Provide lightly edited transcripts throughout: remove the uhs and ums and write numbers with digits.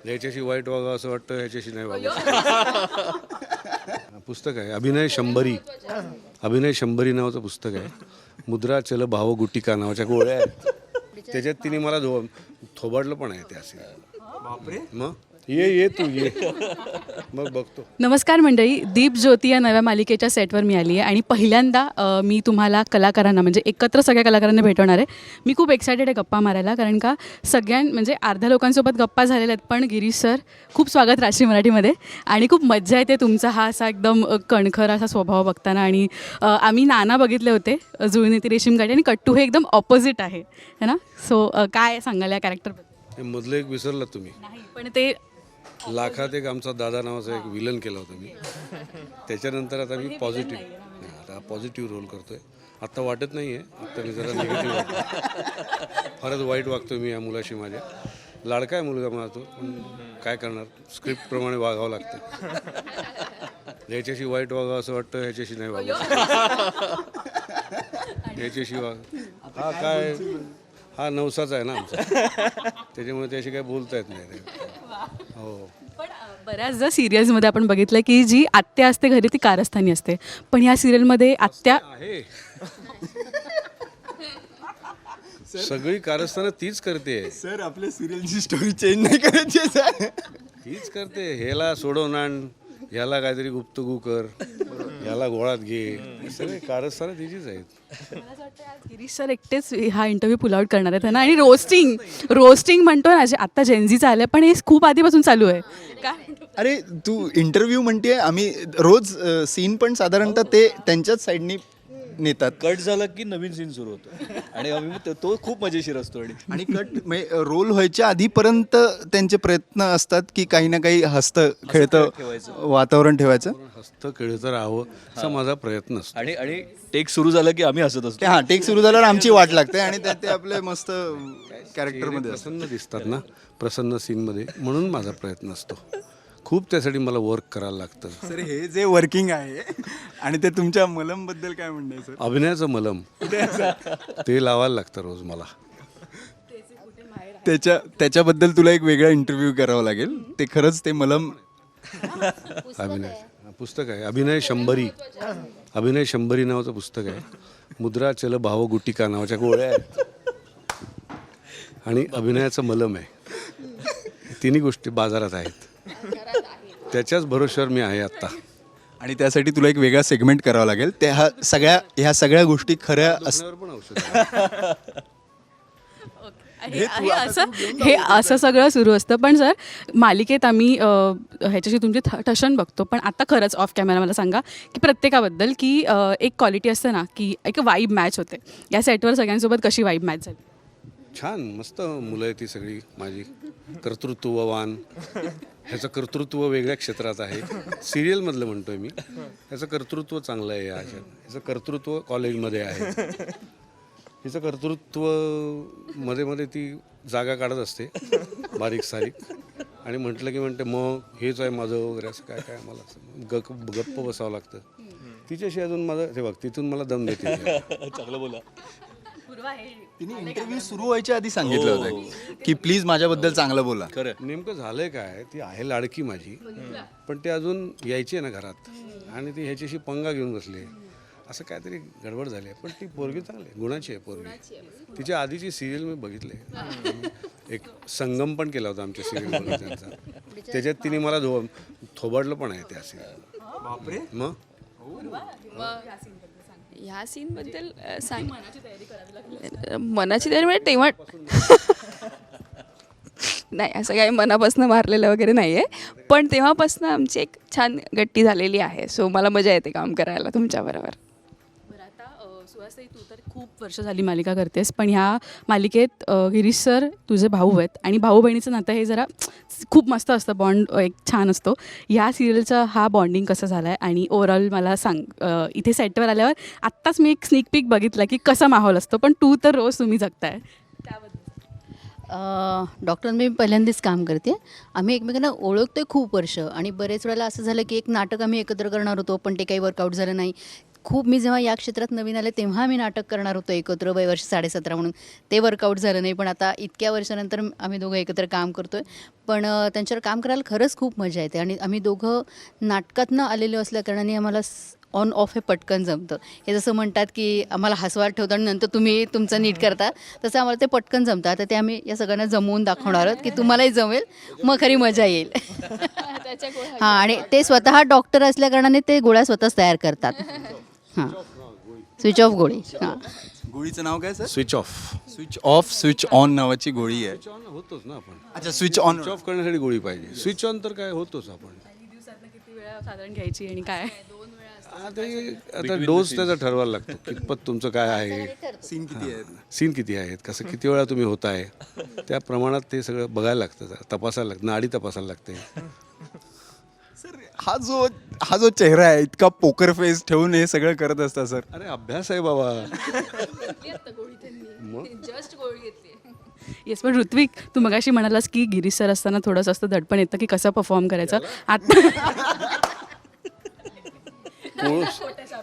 याच्याशी वाईट वागावं असं वाटतं, याच्याशी नाही वागावं. पुस्तक आहे अभिनय शंभरी नावाचं पुस्तक आहे. मुद्रा चल भाव गुटिका नावाच्या गोळ्या आहेत. त्याच्यात तिने मला थोबाडलं पण आहे त्या सिनेमात. मग ये तू ये मग बघतो. नमस्कार मंडळी, दीप ज्योती या नव्या मालिकेच्या सेटवर मी आली आहे आणि पहिल्यांदा मी तुम्हाला कलाकारांना म्हणजे एकत्र सगळ्या कलाकारांना भेटवणार आहे. मी खूप एक्सायटेड आहे गप्पा मारायला, कारण का म्हणजे अर्ध्या लोकांसोबत गप्पा झालेल्या आहेत. पण गिरीश सर, खूप स्वागत राष्ट्रीय मराठीमध्ये. आणि खूप मज्जा येते तुमचा हा असा एकदम कणखर असा स्वभाव बघताना. आणि आम्ही नाना बघितले होते, जुळणी ती रेशीम गाडी, आणि कट्टू हे एकदम ऑपोजिट आहे ना. सो काय सांगाल या कॅरेक्टरबद्दल? मधलं एक विसरलं तुम्ही. नाही पण ते लाखात एक आमचा दादा नावाचा एक विलन केला होता मी. त्याच्यानंतर आता मी पॉझिटिव्ह रोल करतोय. आत्ता वाटत नाही आहे, आत्ता मी जरा निगेटिव्ह वाटतो. फारच वाईट वागतो मी या मुलाशी. माझ्या लाडका आहे मुलगा माझा तो, पण काय करणार, स्क्रिप्टप्रमाणे वागावं लागतं. याच्याशी वाईट वागावं असं वाटतं, ह्याच्याशी नाही वागावं. याच्याशी हा नवसाचा आहे ना आमचा, त्याच्यामुळे त्याशी काही बोलता येत नाही. हो. पण बऱ्याचदा सिरियल्समध्ये आपण बघितलं की जी आत्या असते घरी ती कारस्थानी असते, पण ह्या सिरियलमध्ये आत्या आहे सगळी कारस्थानं तीच करते. सर आपल्या सिरियलची स्टोरी चेंज नाही करायची सर. तीच करते. ह्याला सोडवून आण, ह्याला काहीतरी गुप्तगू कर, ह्याला गोळात घे, सगळे कारस्थानं तिचीच आहेत. मला असं वाटतं आज गिरीश सर एकटेच हा इंटरव्ह्यू पुल आउट करणार आहेत ना. आणि रोस्टिंग म्हणतो ना, जे आत्ता जेनझीचं आलं, पण हे खूप आधीपासून चालू आहे. काय अरे तू इंटरव्ह्यू म्हणते, आम्ही रोज सीन पण साधारणतः ते त्यांच्याच साईडनी नेतात. कट झाला की नवीन सीन सुरू होतो आणि आम्ही तो खूप मजेशीर असतो. आणि कट रोल व्हायच्या आधीपर्यंत त्यांचे प्रयत्न असतात की काही ना काही हसतं खेळतं वातावरण ठेवायचं. हस्त खेळत राहावं असा माझा प्रयत्न असतो. आणि टेक सुरू झाला की आम्ही हसत असतो. हां, टेक सुरू झाल्यावर आमची वाट लागते आणि त्यात ते आपले मस्त कॅरेक्टरमध्ये प्रसन्न दिसतात ना, प्रसन्न सीनमध्ये, म्हणून माझा प्रयत्न असतो. खूप त्यासाठी मला वर्क करायला लागतं. सर हे जे वर्किंग आहे आणि ते तुमच्या मलमबद्दल काय म्हणणं आहे सर? अभिनयाचं मलम ते लावायला लागतं रोज मला. त्याच्याबद्दल तुला एक वेगळा इंटरव्ह्यू करावा लागेल. ते खरंच ते मलम अभिनय पुस्तक आहे. अभिनय शंभरी नावाचं पुस्तक आहे. मुद्रा चल भाव गुटिका नावाच्या गोळ्या आहेत आणि अभिनयाचं मलम आहे. तिन्ही गोष्टी बाजारात आहेत. त्याच्याच भरोश्यावर मी आहे आत्ता. आणि त्यासाठी तुला एक वेगळा सेगमेंट करावा लागेल. ह्या सगळ्या गोष्टी खऱ्या पण औषध आहे. हे असं सगळं सुरू असतं. पण सर, मालिकेत आम्ही ह्याच्याशी तुमची ठशन बघतो, पण आता खरंच ऑफ कॅमेरा मला सांगा की प्रत्येकाबद्दल की एक क्वालिटी असते ना, की एक वाईब मॅच होते. या सेटवर सगळ्यांसोबत कशी वाईब मॅच झाली? छान, मस्त मुलं आहे ती सगळी माझी. कर्तृत्ववान. ह्याचं कर्तृत्व वेगळ्या क्षेत्रात आहे, सिरियलमधलं म्हणतोय मी. ह्याचं कर्तृत्व चांगलं आहे. ह्याचं कर्तृत्व कॉलेजमध्ये आहे. हिचं कर्तृत्व मध्ये ती जागा काढत असते बारीक सारीक, आणि म्हटलं की म्हणते मग हेच आहे माझं वगैरे, असं काय काय मला असं गप्प बसावं लागतं तिच्याशी. अजून माझं ते बघ, तिथून मला दम देते. चांगलं बोला. तिने इंटरव्ह्यू सुरू व्हायच्या आधी सांगितलं होतं की प्लीज माझ्याबद्दल चांगलं बोला. खरं नेमकं झालंय काय, ती आहे लाडकी माझी, पण ते अजून यायची आहे ना घरात, आणि ती ह्याच्याशी पंगा घेऊन बसली. असं काहीतरी गडबड झाली आहे. पण ती पोरगी चांगली आहे, गुणाची आहे पोरगी. तिच्या आधीची सिरियल मी बघितले, एक संगम पण केला होता आमच्या सिरियलमध्ये त्यांचा. त्याच्यात तिने मला थोबाडलं पण आहे त्या सिरियल. मग ह्या सीनबद्दल सांग. मनाची तयारी म्हणजे तेव्हा नाही, असं काही मनापासून मारलेलं वगैरे नाही आहे, पण तेव्हापासून आमची एक छान गट्टी झालेली आहे. सो मला मजा येते काम करायला तुमच्याबरोबर. बरं, आता सुहासताई, तू तर खूप वर्ष झाली मालिका करतेस, पण ह्या मालिकेत गिरीश सर तुझे भाऊ आहेत, आणि भाऊ बहिणीचं नातं हे जरा खूप मस्त असतं, बॉन्ड एक छान असतो. ह्या सिरियलचा हा बॉन्डिंग कसं झाला आहे, आणि ओव्हरऑल मला सांग. इथे सेटवर आल्यावर आत्ताच मी एक स्निक पीक बघितला की कसा माहोल असतो, पण तू तर रोज तुम्ही जगताय त्याबद्दल. डॉक्टर मी पहिल्यांदाच काम करते. आम्ही एकमेकांना ओळखतो आहे खूप वर्ष, आणि बरेच वेळेला असं झालं की एक नाटक आम्ही एकत्र करणार होतो, पण ते काही वर्कआउट झालं नाही. मी जेव्हा या क्षेत्रात नवीन आले तेव्हा आम्ही नाटक करणार होतो एकत्र, वर्ष 17.5 म्हणून. ते वर्कआउट झालं नाही, पण आता इतक्या वर्षानंतर आम्ही दोघं एकत्र काम करतो आहे. पण त्यांच्यावर काम करायला खरंच खूप मजा येते आणि आम्ही दोघं नाटकातनं आलेलो असल्याकारणाने आम्हाला ऑन ऑफ हे पटकन जमतं. हे जसं म्हणतात की आम्हाला हसवायला ठेवतं आणि नंतर तुम्ही तुमचं नीट करता, तसं आम्हाला ते पटकन जमतं. आता ते आम्ही या सगळ्यांना जमवून दाखवणार आहोत की तुम्हालाही जमेल, मग खरी मजा येईल. हां, आणि ते स्वतः डॉक्टर असल्याकारणाने ते गोळ्या स्वतःच तयार करतात. हां, स्विच ऑफ गोळी. हां, गोळीचं नाव काय sir? Switch off. Switch off switch on नावाची गोळी आहे. स्विच ऑन होतोच ना आपण. अच्छा, स्विच ऑन. स्विच ऑफ करण्यासाठी गोळी पाहिजे. स्विच ऑन तर काय होतोच आपण. किती वेळा साधारण घ्यायची आणि काय? आता डोस त्याचा ठरवायला लागतो कितपत तुमचं काय आहे, सीन किती आहेत? सीन किती आहेत, कसं किती वेळा तुम्ही होताय, त्या प्रमाणात ते सगळं बघायला लागतं, जरा तपासायला लागतं, नाडी तपासायला लागते. सर हा जो चेहरा आहे, इतका पोकर फेस ठेवून हे सगळं करत असता सर. अरे अभ्यास आहे बाबा. येस, पण ऋत्विक, तू मगाशी म्हणालास की गिरीश सर असताना थोडंसं असतं दडपण येतं की कसं परफॉर्म करायचं. आता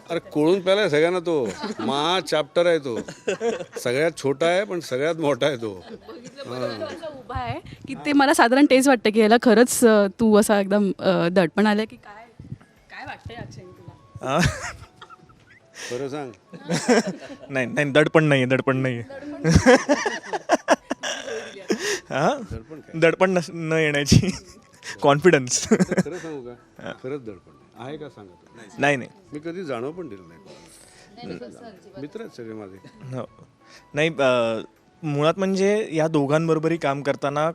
अरे कोळून प्यालाय सगळ्यांना तो. मा चॅप्टर आहे तो, सगळ्यात छोटा आहे पण सगळ्यात मोठा आहे तो. असा उभा आहे की ते मला साधारण तेच वाटतं की याला खरंच तू असा एकदम दडपण आलं की काय काय वाटतंय अक्षय तुला? खरं सांग. नाही नाही, दडपण नाही हां, दडपण न येण्याची कॉन्फिडन्स. खरं सांगू का, खरंच दडपण आहे का सांगा. नाही नाही मी कधी जाणव पण दिलं नाही. मित्र आहेत सगळे माझे. हो नाही, मुळात म्हणजे या दोघांबरोबरही काम करताना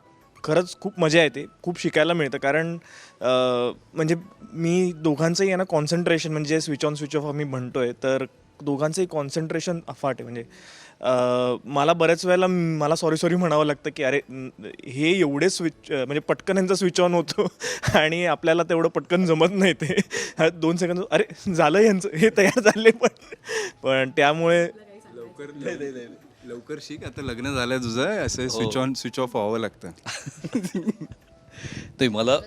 खरंच खूप मजा येते, खूप शिकायला मिळतं. कारण म्हणजे मी दोघांचंही आहे ना कॉन्सन्ट्रेशन, म्हणजे स्विच ऑन स्विच ऑफ आम्ही म्हणतोय, तर दोघांचंही कॉन्सन्ट्रेशन अफाट आहे. म्हणजे मला बऱ्याच वेळेला मला सॉरी म्हणावं लागतं की अरे हे एवढे स्विच म्हणजे पटकन यांचा स्विच ऑन होतो आणि आपल्याला तेवढं पटकन जमत नाही. ते 2 सेकंद अरे झालं यांचं, हे तयार झाले. पण त्यामुळे लवकर शिक, आता लग्न झालंय तुझं, असं स्विच ऑन स्विच ऑफ व्हावं लागतं. ते मला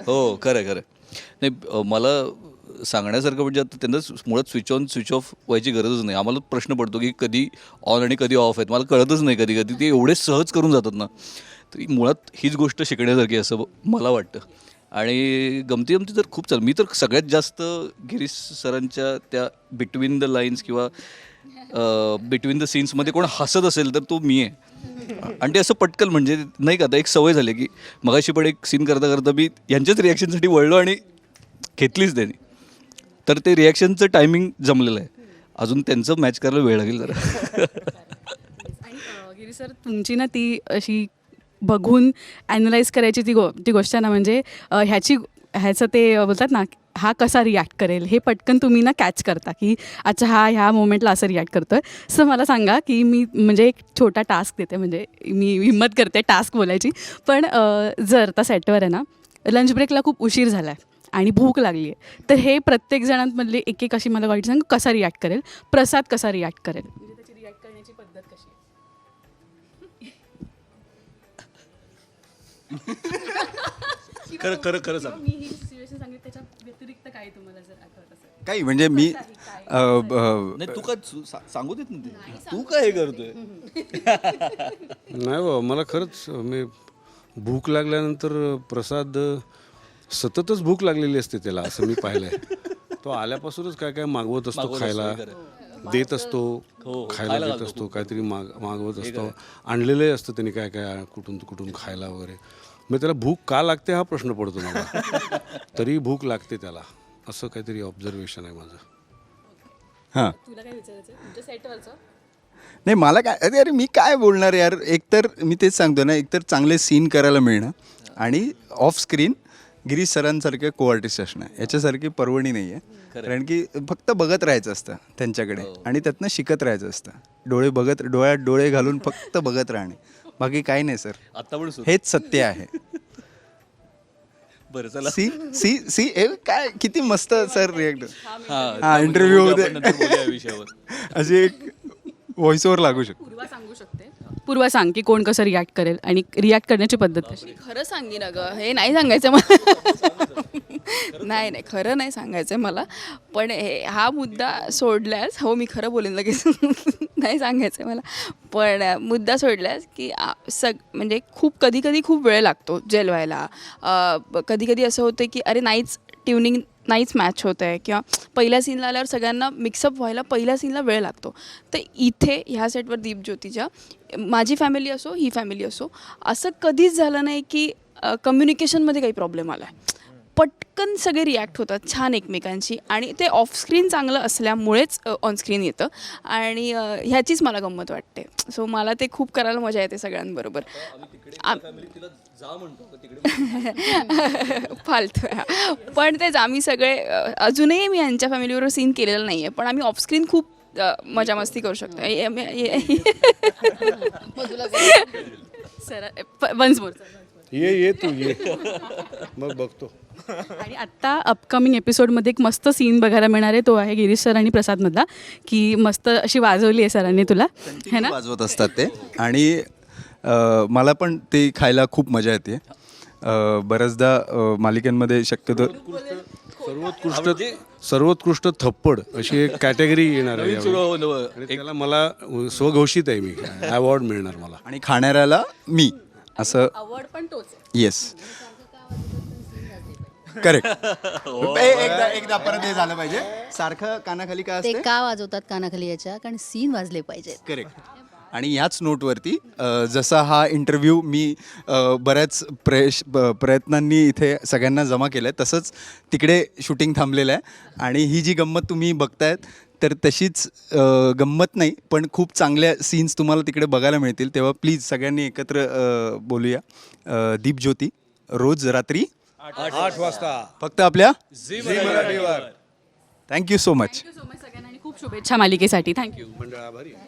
हो खरं नाही, मला सांगण्यासारखं म्हणजे आता त्यांना मुळात स्विच ऑन स्विच ऑफ व्हायची गरजच नाही. आम्हाला प्रश्न पडतो की कधी ऑन आणि कधी ऑफ आहेत, मला कळतच नाही कधी कधी. ते एवढे सहज करून जातात ना, तरी मुळात हीच गोष्ट शिकण्यासारखी असं मला वाटतं. आणि गमती तर खूप मी तर सगळ्यात जास्त गिरीश सरांच्या त्या बिटवीन द लाईन्स किंवा बिटवीन द सीन्समध्ये कोण हसत असेल तर तो मी आहे. आणि ते असं पटकन म्हणजे नाही का, आता एक सवय झाली की मगाशी पण एक सीन करता करता मी यांच्याच रिॲक्शनसाठी वळलो आणि घेतलीच त्यांनी, तर ते रिॲक्शनचं टायमिंग जमलेलं आहे. अजून त्यांचं मॅच करायला वेळ लागेल जरा. आणि गिरीश सर, तुमची ना ती अशी बघून ॲनलाईज करायची ती गोष्ट आहे ना, म्हणजे ह्याचं ते बोलतात ना, हा कसा रिॲक्ट करेल हे पटकन तुम्ही ना कॅच करता की अच्छा हा ह्या मोमेंटला असं रिॲक्ट करतो आहे. सो मला सांगा की मी म्हणजे एक छोटा टास्क देते, म्हणजे मी हिंमत करते टास्क बोलायची. पण जर त्या सेटवर आहे ना लंच ब्रेकला खूप उशीर झाला आहे आणि भूक लागली आहे, तर हे प्रत्येक जणांमधले एक एक अशी मला वाईट सांग कसा रिॲक्ट करेल, प्रसाद कसा रिॲक्ट करेल, म्हणजे त्याची रिॲक्ट करण्याची पद्धत कशी आहे? खरं सांग. मी ही सिच्युएशन सांगितली, त्याच्या व्यतिरिक्त काय तुम्हाला जर आठवत असेल? काही म्हणजे मी नाही तू काय सांगू देत नाही ते. तू काय हे करतोय? नाही बाबा, मला खरंच मी भूक लागल्यानंतर प्रसाद सततच भूक लागलेली असते त्याला, असं मी पाहिलंय. तो आल्यापासूनच काय काय मागवत असतो खायला, देत असतो, खायला देत असतो, काहीतरी मागवत असतो, आणलेलं असतं त्यांनी काय काय कुठून खायला वगैरे. मग त्याला भूक का लागते हा प्रश्न पडतो मला, तरी भूक लागते त्याला, असं काहीतरी ऑब्झर्वेशन आहे माझं. हां, तुला काय विचारायचं तुमच्या सेटवरचं? नाही मला काय, अरे मी काय बोलणार यार. एकतर मी तेच सांगतो ना, एकतर चांगले सीन करायला मिळणं आणि ऑफ स्क्रीन गिरीश सरांसारखे को आर्टिस्ट असणं, याच्यासारखी पर्वणी नाही आहे. कारण की फक्त बघत राहायचं असतं त्यांच्याकडे आणि त्यातनं शिकत राहायचं असतं. डोळ्यात डोळे घालून फक्त बघत राहणे, बाकी काही नाही सर. आता पण हेच सत्य आहे. बरं चला. सी काय किती मस्त सर रिॲक्ट. हां, इंटरव्ह्यू नंतर बोलूया या विषयावर. अशी एक व्हॉइस ओव्हर लागू शकतो. पूर्वा सांगू शकते. पूर्वा सांग की कोण कसं रिॲक्ट करेल आणि रिॲक्ट करण्याची पद्धत कशी? खरं सांगी ना गं, हे नाही सांगायचं मला. नाही नाही खरं नाही सांगायचं आहे मला, पण हा मुद्दा सोडल्यास, हो मी खरं बोलेन लगेच नाही सांगायचं आहे मला, पण मुद्दा सोडल्यास की म्हणजे कधी कधी खूप वेळ लागतो जेल व्हायला. कधी कधी असं होतं की अरे नाहीच ट्युनिंग नाहीच मॅच होत आहे, किंवा पहिल्या सीनला आल्यावर सगळ्यांना मिक्सअप व्हायला पहिल्या सीनला वेळ लागतो. तर इथे ह्या सेटवर दीपज्योतीच्या माझी फॅमिली असो ही फॅमिली असो, असं कधीच झालं नाही की कम्युनिकेशनमध्ये काही प्रॉब्लेम आला आहे. पटकन सगळे रिॲक्ट होतात छान एकमेकांशी, आणि ते ऑफस्क्रीन चांगलं असल्यामुळेच ऑनस्क्रीन येतं, आणि ह्याचीच मला गंमत वाटते. सो मला ते खूप करायला मजा येते सगळ्यांबरोबर. फालतू आहे. पण तेच आम्ही सगळे अजूनही मी यांच्या फॅमिलीबरोबर सीन केलेला नाही आहे, पण आम्ही ऑफस्क्रीन खूप मजा मस्ती करू शकतो. Sir once more. ये तू ये मग बघतो. आणि आत्ता अपकमिंग एपिसोडमध्ये एक मस्त सीन बघायला मिळणार आहे, तो आहे गिरीश सर आणि प्रसादमधला, की मस्त अशी वाजवली आहे सरांनी तुला, है ना? वाजवत असतात ते, आणि मला पण ते खायला खूप मजा येते. बऱ्याचदा मालिकांमध्ये शक्यतो सर्वोत्कृष्ट थप्पड अशी एक कॅटेगरी येणार आहे यावेळी. आणि त्याला मला स्वघोषित आहे, मी अवॉर्ड मिळणार मला. आणि खाणाऱ्याला मी असं अवॉर्ड पण तोच. Yes correct. एकदा परत हे झालं पाहिजे. सारखं कानाखाली काय ते असते. का वाजवतात कानाखाली याच्या, कारण सीन वाजले पाहिजेत. करेक्ट. आणि याच नोटवरती जसा हा इंटरव्ह्यू मी बऱ्याच प्रयत्नांनी इथे सगळ्यांना जमा केलं आहे, तसंच तिकडे शूटिंग थांबलेलं आहे. आणि ही जी गंमत तुम्ही बघतायत, तर तशीच गंमत नाही, पण खूप चांगल्या सीन्स तुम्हाला तिकडे बघायला मिळतील. तेव्हा प्लीज सगळ्यांनी एकत्र बोलूया. दीपज्योती रोज रात्री 8 वाजता फक्त आपल्या झी मराठीवर. Thank you so much. Thank you so much सगळ्यांना, आणि खूप शुभेच्छा मालिकेसाठी. थँक्यू. मंडळ आभारी आहे.